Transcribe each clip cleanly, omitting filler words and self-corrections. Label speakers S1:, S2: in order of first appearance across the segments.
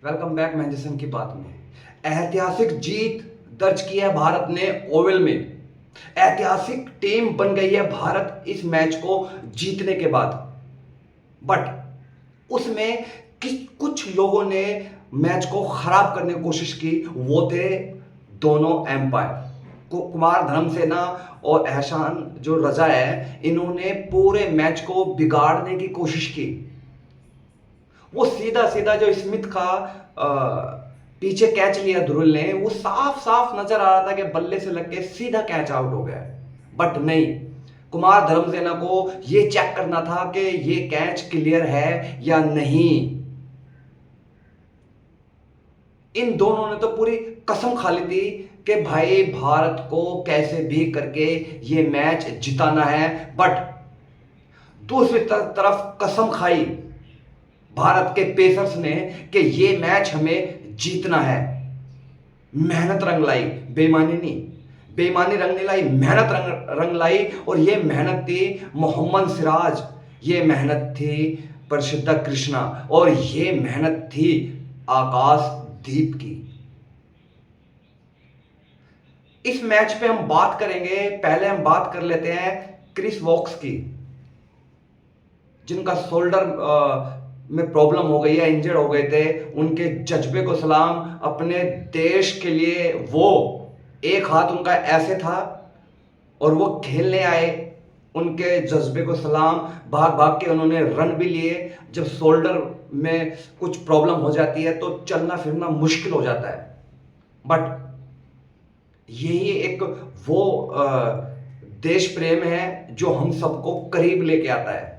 S1: Welcome back मैंजसन की बात में। ऐतिहासिक जीत दर्ज की है भारत ने ओवल में। ऐतिहासिक टीम बन गई है भारत इस मैच को जीतने के बाद। बट उसमें कुछ लोगों ने मैच को खराब करने की कोशिश की। वो थे दोनों एम्पायर कुमार धर्मसेना और एहसान जो रजा है, इन्होंने पूरे मैच को बिगाड़ने की कोशिश की। वो सीधा सीधा जो स्मिथ का पीछे कैच लिया ध्रुल ने, वो साफ साफ नजर आ रहा था कि बल्ले से लग के सीधा कैच आउट हो गया। बट नहीं, कुमार धर्मसेना को ये चेक करना था कि ये कैच क्लियर है या नहीं। इन दोनों ने तो पूरी कसम खा ली थी कि भाई भारत को कैसे भी करके ये मैच जिताना है। बट दूसरी तरफ कसम खाई भारत के पेसर्स ने कि ये मैच हमें जीतना है। मेहनत रंग लाई, बेईमानी नहीं। बेईमानी रंग नहीं लाई, मेहनत रंग लाई। और ये मेहनत थी मोहम्मद सिराज, ये मेहनत थी प्रसिद्ध कृष्णा, और ये मेहनत थी आकाशदीप की। इस मैच पे हम बात करेंगे। पहले हम बात कर लेते हैं क्रिस वोक्स की, जिनका शोल्डर में प्रॉब्लम हो गई है, इंजर्ड हो गए थे। उनके जज्बे को सलाम। अपने देश के लिए वो, एक हाथ उनका ऐसे था और वो खेलने आए। उनके जज्बे को सलाम। भाग भाग के उन्होंने रन भी लिए। जब शोल्डर में कुछ प्रॉब्लम हो जाती है तो चलना फिरना मुश्किल हो जाता है। बट यही एक वो देश प्रेम है जो हम सबको करीब लेके आता है।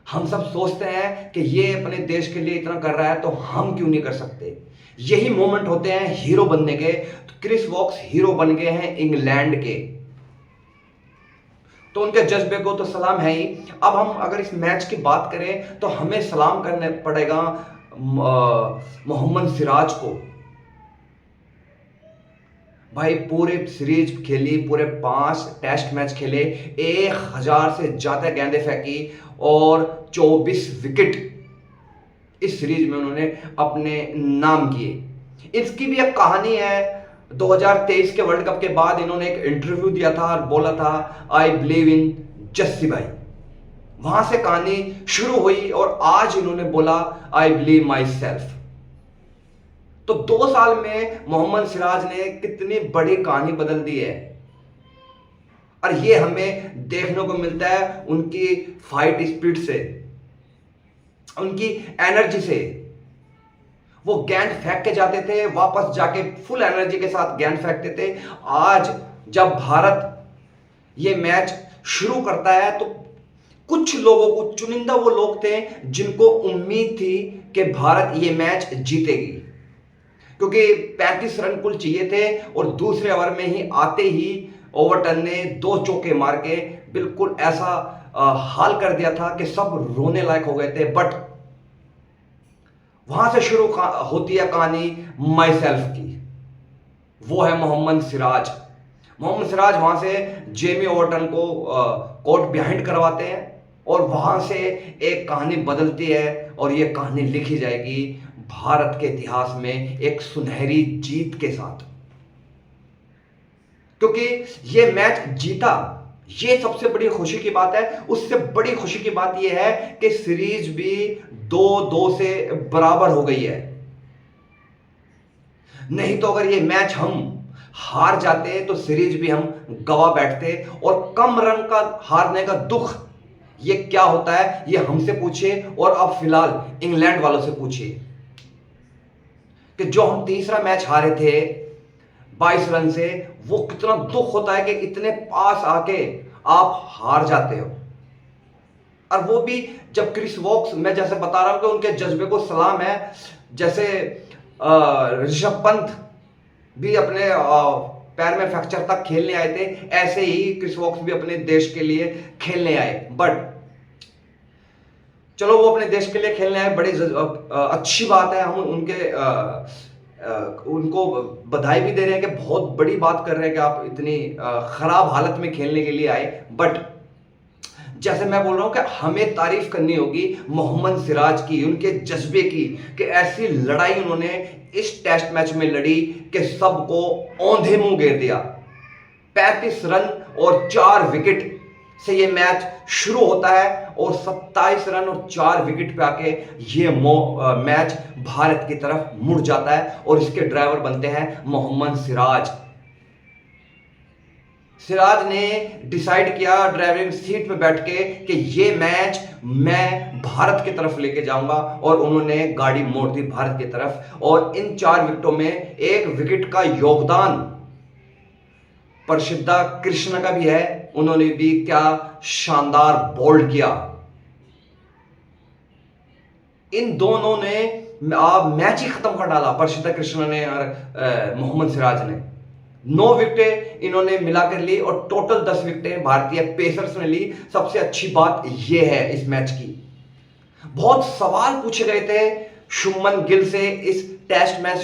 S1: हम सब सोचते हैं कि ये अपने देश के लिए इतना कर रहा है तो हम क्यों नहीं कर सकते। यही मोमेंट होते हैं हीरो बनने के। तो क्रिस वॉक्स हीरो बन गए हैं इंग्लैंड के, तो उनके जज्बे को तो सलाम है ही। अब हम अगर इस मैच की बात करें तो हमें सलाम करने पड़ेगा मोहम्मद सिराज को। भाई पूरे सीरीज खेली, पूरे 5 टेस्ट मैच खेले, 1000 से ज्यादा गेंदें फेंकी और 24 विकेट इस सीरीज में उन्होंने अपने नाम किए। इसकी भी एक कहानी है। 2023 के वर्ल्ड कप के बाद इन्होंने एक इंटरव्यू दिया था और बोला था आई बिलीव इन जस्सी भाई। वहां से कहानी शुरू हुई और आज इन्होंने बोला आई बिलीव माई सेल्फ। तो 2 साल में मोहम्मद सिराज ने कितनी बड़ी कहानी बदल दी है। और ये हमें देखने को मिलता है उनकी फाइट स्पीड से, उनकी एनर्जी से। वो गेंद फेंक के जाते थे, वापस जाके फुल एनर्जी के साथ गेंद फेंकते थे। आज जब भारत ये मैच शुरू करता है तो कुछ लोगों को, चुनिंदा वो लोग थे जिनको उम्मीद थी कि भारत ये मैच जीतेगी, क्योंकि 35 रन कुल चाहिए थे और दूसरे ओवर में ही आते ही ओवरटन ने 2 चौके मार के बिल्कुल ऐसा हाल कर दिया था कि सब रोने लायक हो गए थे। बट वहां से शुरू होती है कहानी माई सेल्फ की। वो है मोहम्मद सिराज। मोहम्मद सिराज वहां से जेमी ओवरटन को कोर्ट बिहाइंड करवाते हैं और वहां से एक कहानी बदलती है और ये कहानी लिखी जाएगी भारत के इतिहास में एक सुनहरी जीत के साथ। क्योंकि ये मैच जीता, ये सबसे बड़ी खुशी की बात है। उससे बड़ी खुशी की बात यह है कि सीरीज भी 2-2 से बराबर हो गई है। नहीं तो अगर ये मैच हम हार जाते तो सीरीज भी हम गवा बैठते। और कम रन का हारने का दुख ये क्या होता है, ये हमसे पूछिए और अब फिलहाल इंग्लैंड वालों से पूछिए कि जो हम तीसरा मैच हारे थे 22 रन से, वो कितना दुख होता है कि इतने पास आके आप हार जाते हो। और वो भी जब क्रिस वोक्स, मैं जैसे बता रहा हूं कि उनके जज्बे को सलाम है। जैसे ऋषभ पंत भी अपने पैर में फ्रैक्चर तक खेलने आए थे, ऐसे ही क्रिस वोक्स भी अपने देश के लिए खेलने आए। बट चलो, वो अपने देश के लिए खेलने आए, बड़ी अच्छी बात है। हम उनको बधाई भी दे रहे हैं कि बहुत बड़ी बात कर रहे हैं कि आप इतनी खराब हालत में खेलने के लिए आए। बट जैसे मैं बोल रहा हूं कि हमें तारीफ करनी होगी मोहम्मद सिराज की, उनके जज्बे की, कि ऐसी लड़ाई उन्होंने इस टेस्ट मैच में लड़ी कि सबको औंधे मुंह घेर दिया। 35 रन और 4 विकेट से ये मैच शुरू होता है और 27 रन और 4 विकेट पे आके ये मैच भारत की तरफ मुड़ जाता है और इसके ड्राइवर बनते हैं मोहम्मद सिराज। सिराज ने डिसाइड किया ड्राइविंग सीट पे बैठ के कि ये मैच मैं भारत की तरफ लेके जाऊंगा और उन्होंने गाड़ी मोड़ दी भारत की तरफ। और इन 4 विकेटों में 1 विकेट का योगदान प्रसिद्धा कृष्ण का भी है, उन्होंने भी क्या शानदार बोल्ड किया। इन दोनों ने मैच ही खत्म कर डाला, प्रसिद्धा कृष्ण ने और मोहम्मद सिराज ने। 9 विकेटें इन्होंने मिलाकर ली और टोटल 10 विकेटें भारतीय पेसर्स ने ली। सबसे अच्छी बात यह है इस मैच की, बहुत सवाल पूछे गए थे शुभमन गिल से इस टेस्ट मैच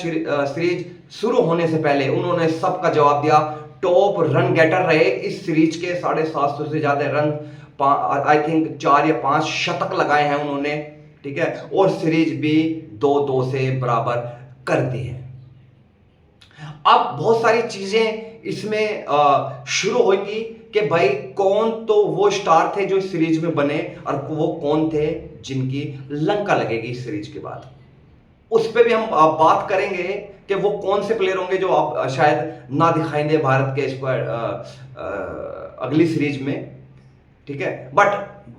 S1: सीरीज शुरू होने से पहले, उन्होंने सबका जवाब दिया। टॉप रन गेटर रहे इस सीरीज के, 750 से ज्यादा रन, आई थिंक 4 या 5 शतक लगाए हैं उन्होंने, ठीक है, और सीरीज भी 2-2 से बराबर कर दी है। अब बहुत सारी चीजें इसमें शुरू होंगी कि भाई कौन तो वो स्टार थे जो इस सीरीज में बने और वो कौन थे जिनकी लंका लगेगी इस सीरीज के बाद। उस पर भी हम बात करेंगे कि वो कौन से प्लेयर होंगे जो आप शायद ना दिखाई दे भारत के अगली सीरीज में, ठीक है। बट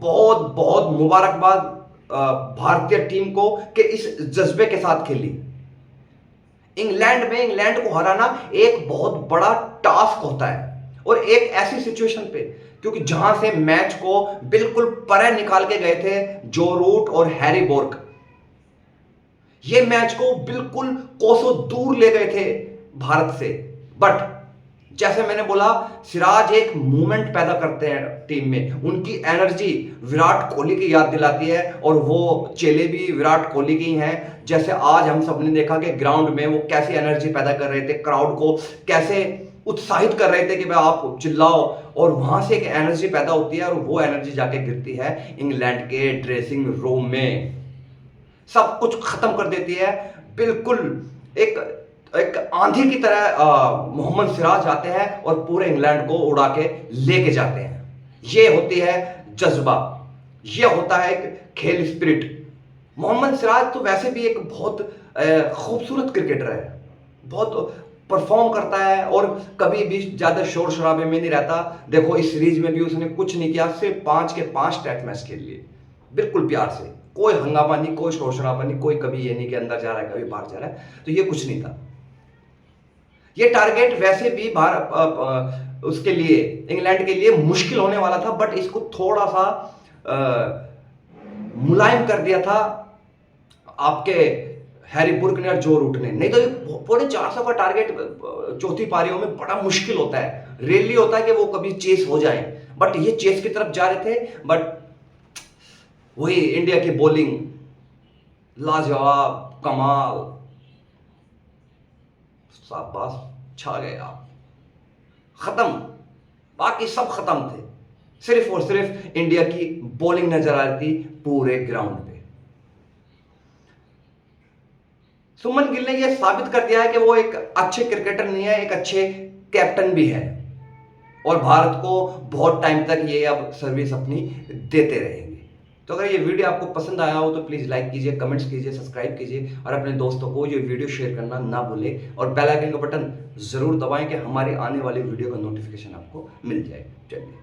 S1: बहुत बहुत मुबारकबाद भारतीय टीम को कि इस जज्बे के साथ खेली। इंग्लैंड को हराना एक बहुत बड़ा टास्क होता है और एक ऐसी सिचुएशन पे, क्योंकि जहां से मैच को बिल्कुल परे निकाल के गए थे जो रूट और हैरी बोर्क, ये मैच को बिल्कुल कोसों दूर ले गए थे भारत से। बट जैसे मैंने बोला, सिराज एक मूवमेंट पैदा करते हैं टीम में, उनकी एनर्जी विराट कोहली की याद दिलाती है और वो चेले भी विराट कोहली की हैं। जैसे आज हम सबने देखा कि ग्राउंड में वो कैसी एनर्जी पैदा कर रहे थे, क्राउड को कैसे उत्साहित कर रहे थे कि भाई आप चिल्लाओ, और वहां से एक एनर्जी पैदा होती है और वो एनर्जी जाके गिरती है इंग्लैंड के ड्रेसिंग रूम में, सब कुछ खत्म कर देती है। बिल्कुल एक आंधी की तरह मोहम्मद सिराज आते हैं और पूरे इंग्लैंड को उड़ा के लेके जाते हैं। ये होती है जज्बा, ये होता है एक खेल स्पिरिट। मोहम्मद सिराज तो वैसे भी एक बहुत खूबसूरत क्रिकेटर है, बहुत परफॉर्म करता है और कभी भी ज्यादा शोर शराबे में नहीं रहता। देखो इस सीरीज में भी उसने कुछ नहीं किया, सिर्फ 5 के 5 टेस्ट मैच खेल लिए बिल्कुल प्यार से, कोई हंगामा नहीं, कोई शोर शराबा नहीं, कोई कभी ये नहीं कि अंदर जा रहा है कभी बाहर जा रहा है, तो ये कुछ नहीं था। ये टारगेट वैसे भी उसके लिए इंग्लैंड के लिए मुश्किल होने वाला था, बट इसको थोड़ा सा मुलायम कर दिया था आपके हैरी बुर्क ने और जो रूट ने। नहीं तो ये पूरे 400 का टारगेट चौथी पारियों में बड़ा मुश्किल होता है, रेयरली होता है कि वो कभी चेस हो जाए, बट ये चेस की तरफ जा रहे थे। बट वही इंडिया की बॉलिंग लाजवाब, कमाल, शाबाश, छा गए आप, खत्म, बाकी सब खत्म थे, सिर्फ और सिर्फ इंडिया की बॉलिंग नजर आ रही थी पूरे ग्राउंड पे। सुमन गिल ने यह साबित कर दिया है कि वो एक अच्छे क्रिकेटर नहीं है, एक अच्छे कैप्टन भी है और भारत को बहुत टाइम तक ये अब सर्विस अपनी देते रहेंगे। तो अगर ये वीडियो आपको पसंद आया हो तो प्लीज़ लाइक कीजिए, कमेंट्स कीजिए, सब्सक्राइब कीजिए और अपने दोस्तों को ये वीडियो शेयर करना ना भूलें और बेल आइकन का बटन ज़रूर दबाएं कि हमारे आने वाली वीडियो का नोटिफिकेशन आपको मिल जाए। चलिए।